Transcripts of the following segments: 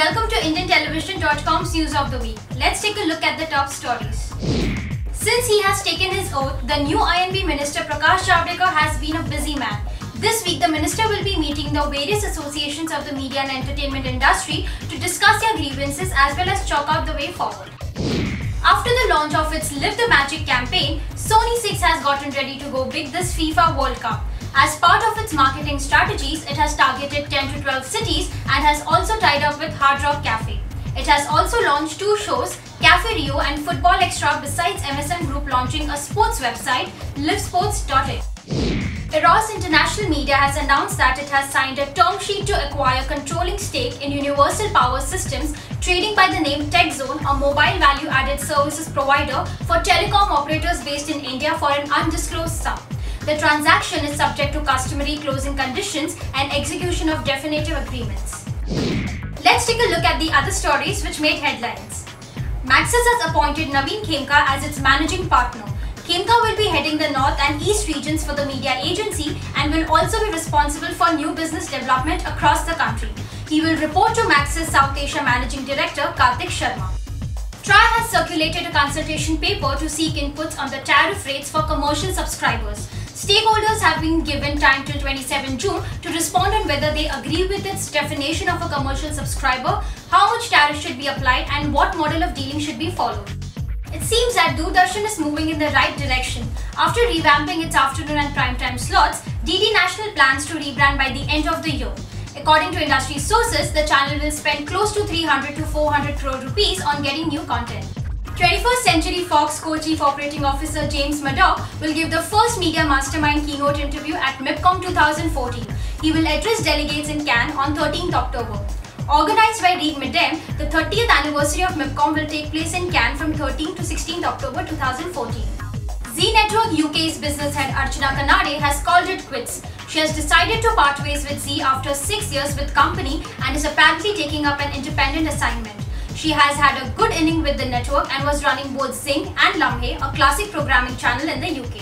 welcome to IndianTelevision.com's News of the Week. Let's take a look at the top stories. Since he has taken his oath, the new INB Minister Prakash Javadekar has been a busy man. This week, the minister will be meeting the various associations of the media and entertainment industry to discuss their grievances as well as chalk out the way forward. After the launch of its Live the Magic campaign, Sony 6 has gotten ready to go big this FIFA World Cup. As part of its marketing strategies, it has targeted 10 to 12 cities and has also tied up with Hard Rock Cafe. It has also launched two shows, Cafe Rio and Football Extra, besides MSN Group launching a sports website, livesports.in. Eros International Media has announced that it has signed a term sheet to acquire controlling stake in Universal Power Systems, trading by the name TechZone, a mobile value-added services provider for telecom operators based in India for an undisclosed sum. The transaction is subject to customary closing conditions and execution of definitive agreements. Let's take a look at the other stories which made headlines. Maxis has appointed Naveen Khemka as its managing partner. Khemka will be heading the North and East regions for the media agency and will also be responsible for new business development across the country. He will report to Maxis South Asia Managing Director Karthik Sharma. TRAI has circulated a consultation paper to seek inputs on the tariff rates for commercial subscribers. Stakeholders have been given time till 27 June to respond on whether they agree with its definition of a commercial subscriber, how much tariff should be applied and what model of dealing should be followed. It seems that Doordarshan is moving in the right direction. After revamping its afternoon and primetime slots, DD National plans to rebrand by the end of the year. According to industry sources, the channel will spend close to 300 to 400 crore rupees on getting new content. 21st Century Fox Co-Chief Operating Officer James Murdoch will give the first Media Mastermind keynote interview at MIPCOM 2014. He will address delegates in Cannes on 13th October. Organized by Reed Midem, the 30th anniversary of MIPCOM will take place in Cannes from 13th to 16th October 2014. Zee Network UK's business head Archana Kanade has called it quits. She has decided to part ways with Zee after 6 years with company and is apparently taking up an independent assignment. She has had a good inning with the network and was running both Zing and Lamhe, a classic programming channel in the UK.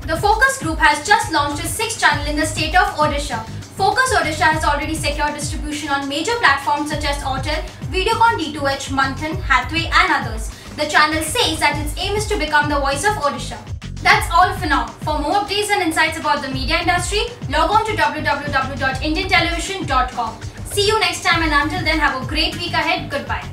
The Focus Group has just launched its 6th channel in the state of Odisha. Focus Odisha has already secured distribution on major platforms such as Airtel, Videocon D2H, Manthan, Hathway and others. The channel says that its aim is to become the voice of Odisha. That's all for now. For more updates and insights about the media industry, log on to www.indiantelevision.com. See you next time and until then have a great week ahead. Goodbye.